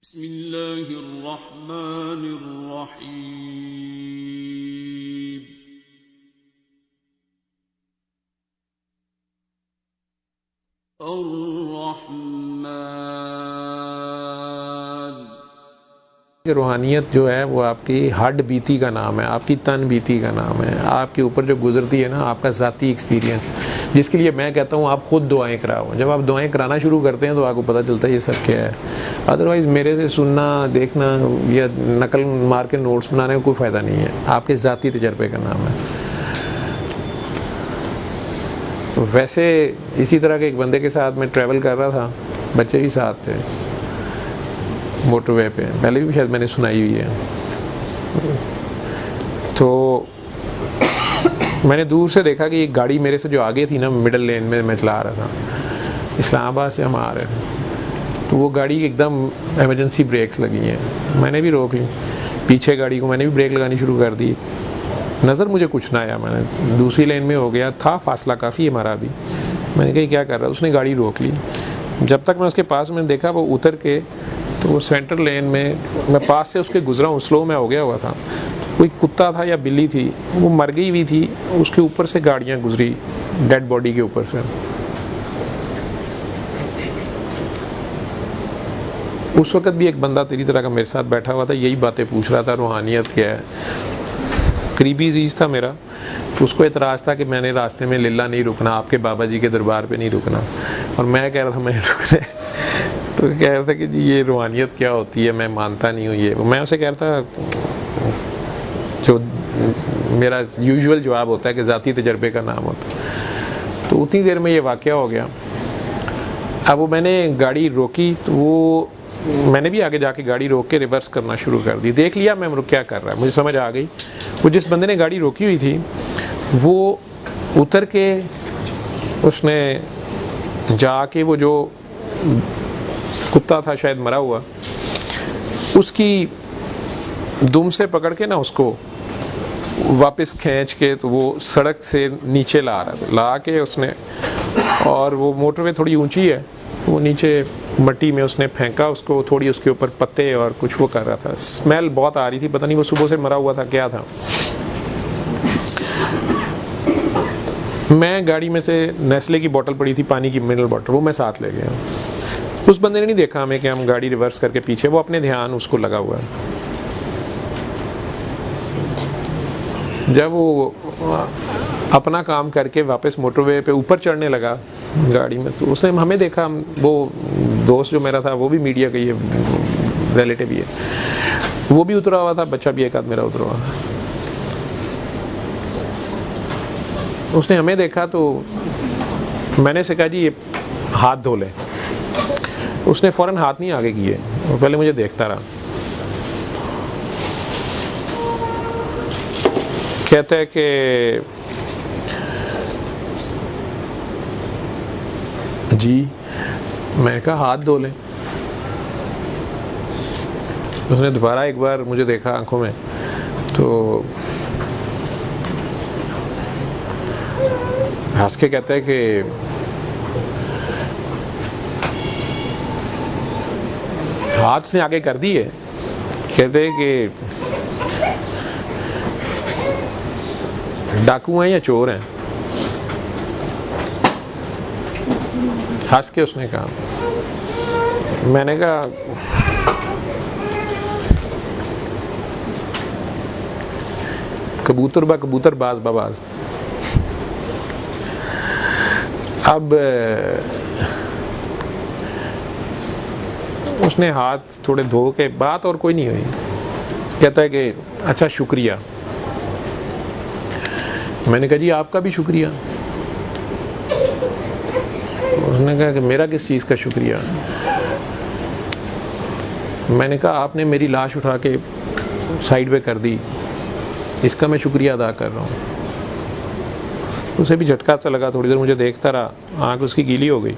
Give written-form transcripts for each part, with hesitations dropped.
बिस्मिल्लाहिर्रहमानिर्रहीम। अर्रहमान। रूहानियत जो है वो आपकी हड्ड बीती का नाम है, आपकी तन बीती का नाम है, आपके ऊपर जो गुजरती है ना, आपका ज़ाती एक्सपीरियंस, जिसके लिए मैं कहता हूँ आप खुद दुआएं कराओ। जब आप दुआएं कराना शुरू करते हैं तो आपको पता चलता है ये सब क्या है। अदरवाइज़ मेरे से सुनना, देखना या नकल मार के नोट्स बनाने का कोई फ़ायदा नहीं है, आपके ज़ाती तजर्बे का नाम है। वैसे इसी तरह के एक बंदे के साथ मैं ट्रैवल कर रहा था, बच्चे भी साथ थे, मोटरवे पे, पहले भी शायद मैंने सुनाई हुई है। तो मैंने दूर से देखा कि एक गाड़ी मेरे से जो आगे थी ना, मिडल लेन में मैं चला रहा था, इस्लामाबाद से हम आ रहे थे, तो वो गाड़ी एकदम इमरजेंसी ब्रेक्स लगी हैं। मैंने भी रोक ली पीछे गाड़ी को, मैंने भी ब्रेक लगानी शुरू कर दी। नज़र मुझे कुछ ना आया, मैंने दूसरी लेन में हो गया था, फासला काफ़ी हमारा भी। मैंने कहा क्या कर रहा है, उसने गाड़ी रोक ली। जब तक मैं उसके पास में देखा, वो उतर के तो वो सेंटर लेन में, मैं पास से उसके गुजरा हूँ, स्लो में हो गया हुआ था, कोई कुत्ता था या बिल्ली थी, वो मर गई हुई थी, उसके ऊपर से गाड़ियाँ गुजरी, डेड बॉडी के ऊपर से। उस वक़्त भी एक बंदा तेरी तरह का मेरे साथ बैठा हुआ था, यही बातें पूछ रहा था, रूहानियत क्या है। करीबी अजीज़ था मेरा, तो उसको एतराज़ था कि मैंने रास्ते में लिल्ला नहीं रुकना, आपके बाबा जी के दरबार पे नहीं रुकना, और मैं कह रहा था मैं रुक रहे। तो कह रहा था कि जी ये रूहानियत क्या होती है, मैं मानता नहीं हूँ ये। मैं उसे कह रहा था, जो मेरा यूजुअल जवाब होता है कि ज़ाती तजर्बे का नाम होता है। तो उतनी देर में ये वाक़या हो गया। अब वो मैंने गाड़ी रोकी, तो वो मैंने भी आगे जाके गाड़ी रोक के रिवर्स करना शुरू कर दी। देख लिया मैं क्या कर रहा है, मुझे समझ आ गई। वो जिस बंदे ने गाड़ी रोकी हुई थी, वो उतर के उसने जाके वो जो कुत्ता था शायद मरा हुआ, उसकी दुम से पकड़ के ना उसको वापस खींच के, तो वो सड़क से नीचे ला रहा था, ला के उसने, और वो मोटरवे थोड़ी ऊंची है, वो नीचे मट्टी में उसने फेंका उसको, थोड़ी उसके ऊपर पत्ते और कुछ वो कर रहा था। स्मेल बहुत आ रही थी, पता नहीं वो सुबह से मरा हुआ था क्या था। मैं गाड़ी में से नेस्ले की बोतल पड़ी थी, पानी की मिनरल वाटर, वो मैं साथ ले गया। उस बंदे ने नहीं देखा हमें कि हम गाड़ी रिवर्स करके पीछे, वो अपने ध्यान उसको लगा हुआ है। जब वो अपना काम करके वापस मोटरवे पे ऊपर चढ़ने लगा गाड़ी में, तो उसने हमें देखा। वो दोस्त जो मेरा था, वो भी मीडिया का ही है, रिलेटिव ही है, वो भी उतरा हुआ था, बच्चा भी एक आध मेरा उतरा हुआ। उसने हमें देखा तो मैंने से कहा जी ये हाथ धो ले। उसने फ़ौरन हाथ नहीं आगे किए, वो पहले मुझे देखता रहा। कहता है कि जी, मैंने कहा हाथ धो ले। उसने दोबारा एक बार मुझे देखा आंखों में, तो हंस के कहता है कि हाथ उसने आगे कर दी है। कहते हैं कि डाकू हैं या चोर हैं। हंस के उसने कहा। मैंने कहा कबूतर बा कबूतर, बाज बाज। अब उसने हाथ थोड़े धो के, बात और कोई नहीं हुई। कहता है कि अच्छा शुक्रिया। मैंने कहा जी आपका भी शुक्रिया। उसने कहा कि मेरा किस चीज़ का शुक्रिया। मैंने कहा आपने मेरी लाश उठा के साइड पे कर दी, इसका मैं शुक्रिया अदा कर रहा हूँ। उसे भी झटका सा लगा, थोड़ी देर मुझे देखता रहा, आँख उसकी गीली हो गई,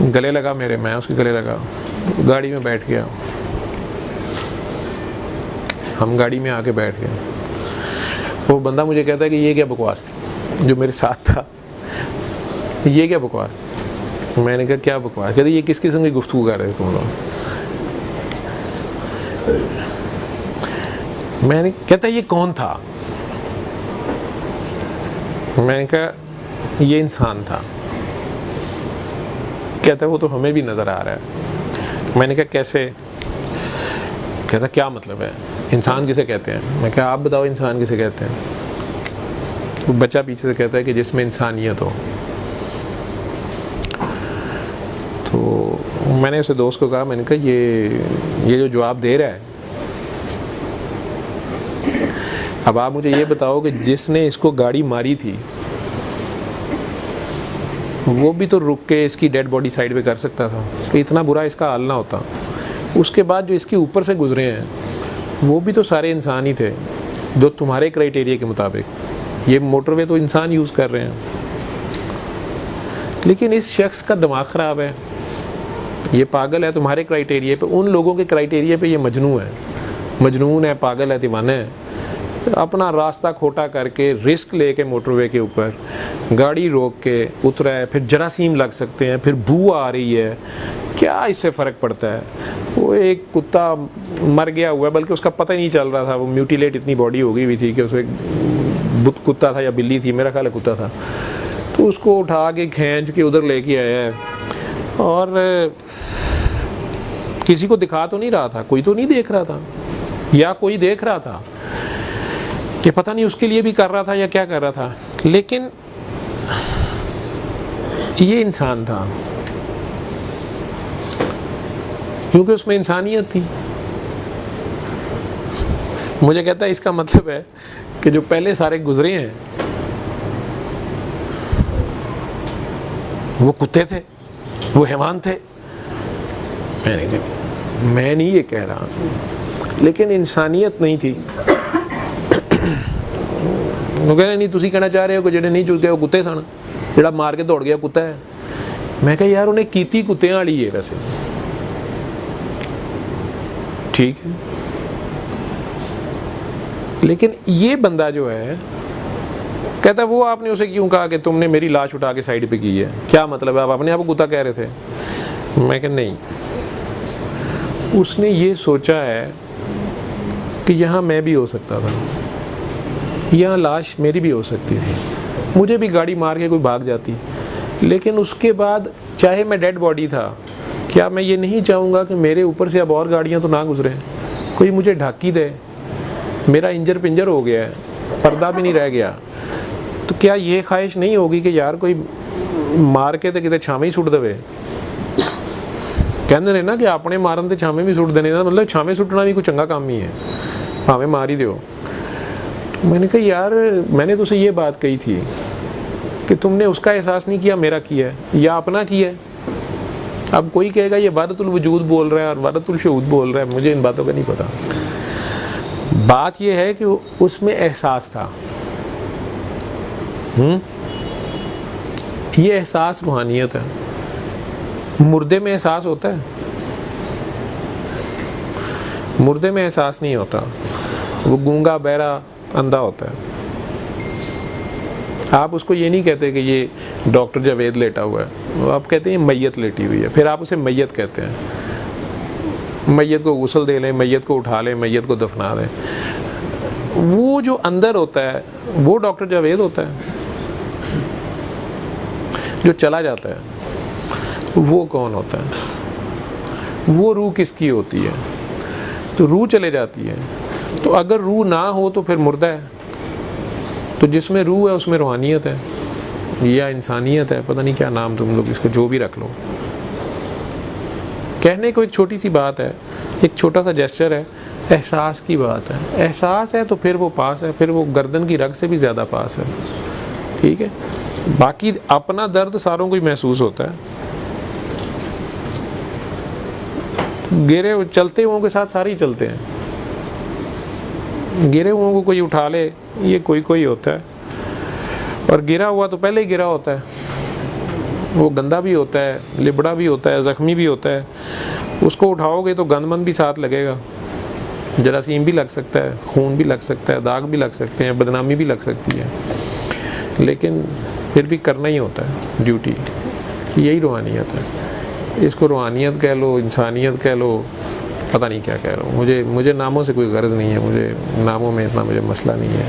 गले लगा मेरे, मैं उसके गले लगा, गाड़ी में बैठ गया। हम गाड़ी में आके बैठ गए। वो बंदा मुझे कहता है कि ये क्या बकवास थी, जो मेरे साथ था, ये क्या बकवास थी। मैंने कहा क्या बकवास। कहते ये किस किस्म की गुफ्तगू कर रहे थे तुम लोग। मैंने कहता ये कौन था? मैंने कहा ये इंसान था। कहता वो तो हमें भी नज़र आ रहा है। मैंने कहा कैसे? कहता क्या मतलब है, इंसान किसे कहते हैं? मैं कहा आप बताओ इंसान किसे कहते हैं? वो बच्चा पीछे से कहता है कि जिसमें इंसानियत हो। तो मैंने उसे दोस्त को कहा, मैंने कहा ये जो जवाब दे रहा है, अब आप मुझे ये बताओ कि जिसने इसको गाड़ी मारी थी वो भी तो रुक के इसकी डेड बॉडी साइड पे कर सकता था, तो इतना बुरा इसका हाल ना होता। उसके बाद जो इसके ऊपर से गुजरे हैं वो भी तो सारे इंसान ही थे, जो तुम्हारे क्राइटेरिया के मुताबिक। ये मोटरवे तो इंसान यूज़ कर रहे हैं, लेकिन इस शख्स का दिमाग ख़राब है, ये पागल है तुम्हारे क्राइटेरिया पे। उन लोगों के क्राइटेरिया पे ये मजनून है, पागल है, दीवाना है। अपना रास्ता खोटा करके रिस्क लेके मोटरवे के ऊपर गाड़ी रोक के उतरा है, फिर जरासीम लग सकते हैं, फिर बू आ रही है, क्या इससे फ़र्क पड़ता है? वो एक कुत्ता मर गया हुआ है, बल्कि उसका पता ही नहीं चल रहा था, वो म्यूटिलेट इतनी बॉडी हो गई हुई थी कि उसमें बुत कुत्ता था या बिल्ली थी, मेरा ख्याल है कुत्ता था। तो उसको उठा के खींच के उधर लेके आया है, और किसी को दिखा तो नहीं रहा था, कोई तो नहीं देख रहा था, या कोई देख रहा था कि पता नहीं उसके लिए भी कर रहा था या क्या कर रहा था, लेकिन ये इंसान था क्योंकि उसमें इंसानियत थी। मुझे कहता है इसका मतलब है कि जो पहले सारे गुजरे हैं वो कुत्ते थे, वो हैवान थे। मैं नहीं ये कह रहा, लेकिन इंसानियत नहीं थी। वो कहते नहीं तुसी कहना चाह रहे हो कि जेडे नहीं चुते वो कुत्ते सन, जेड़ा मार के दौड़ गया कुत्ता है। मैं कहा यार उन्हें कीती कुत्तियां वाली है वैसे, ठीक है, लेकिन ये बंदा जो है कहता वो आपने उसे क्यों कहा कि तुमने मेरी लाश उठा के साइड पे की है, क्या मतलब है, आप अपने आप को कुत्ता कह रहे थे? मैं कहा नहीं, उसने ये सोचा है कि यहाँ मैं भी हो सकता था, यहाँ लाश मेरी भी हो सकती थी, मुझे भी गाड़ी मार के कोई भाग जाती, लेकिन उसके बाद चाहे मैं डेड बॉडी था, क्या मैं ये नहीं चाहूँगा कि मेरे ऊपर से अब और गाड़ियाँ तो ना गुजरें, कोई मुझे ढाकी दे, मेरा इंजर पिंजर हो गया है, पर्दा भी नहीं रह गया, तो क्या ये ख्वाहिश नहीं होगी कि यार कोई मार के तो कितने छावे ही सुट देवे। कहते हैं ना कि अपने मारन ते छावे भी सुट देने का मतलब छावे सुटना भी कोई चंगा काम ही है, भावें मार ही दो। मैंने कहा यार मैंने तुझसे ये बात कही थी कि तुमने उसका एहसास नहीं किया, मेरा किया है या अपना किया है। अब कोई कहेगा ये वादतुल वजूद बोल रहा है और वादतुल शहूद बोल रहा है, मुझे इन बातों का नहीं पता। बात ये है कि उसमें एहसास था। ये एहसास रूहानियत है। मुर्दे में एहसास होता है? मुर्दे में एहसास नहीं होता, वो गूंगा बहरा अंधा होता है। आप उसको ये नहीं कहते कि ये डॉक्टर जावेद लेटा हुआ है, वो आप कहते हैं मैयत लेटी हुई है, फिर आप उसे मैयत कहते हैं। मैयत को गुस्ल दे लें, मैयत को उठा लें, मैयत को दफना दें, वो जो अंदर होता है वो डॉक्टर जावेद होता है। जो चला जाता है वो कौन होता है? वो रूह किसकी होती है? तो रूह चले जाती है, तो अगर रूह ना हो तो फिर मुर्दा है। तो जिसमें रूह है उसमें रूहानियत है या इंसानियत है, पता नहीं क्या नाम तुम लोग इसको जो भी रख लो। कहने को एक छोटी सी बात है, एक छोटा सा जेस्चर है, एहसास की बात है। एहसास है तो फिर वो पास है, फिर वो गर्दन की रग से भी ज़्यादा पास है, ठीक है। बाकी अपना दर्द सारों को ही महसूस होता है। गिरे चलते हुओं के साथ सारे ही चलते हैं, गिरे हुओं को कोई उठा ले ये कोई होता है, और गिरा हुआ तो पहले ही गिरा होता है, वो गंदा भी होता है, लिबड़ा भी होता है, ज़ख्मी भी होता है। उसको उठाओगे तो गंदमंद भी साथ लगेगा, जरासीम भी लग सकता है, खून भी लग सकता है, दाग भी लग सकते हैं, बदनामी भी लग सकती है, लेकिन फिर भी करना ही होता है ड्यूटी। यही रूहानियत है। इसको रूहानियत कह लो, इंसानियत कह लो, पता नहीं क्या कह रहा हूँ, मुझे नामों से कोई गर्ज नहीं है, मुझे नामों में इतना मुझे मसला नहीं है।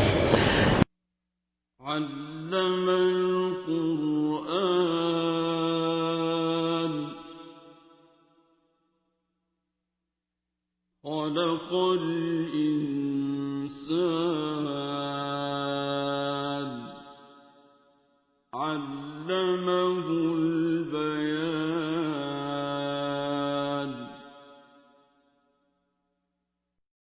खलक़ल इंसान अल्लमहुल बयान।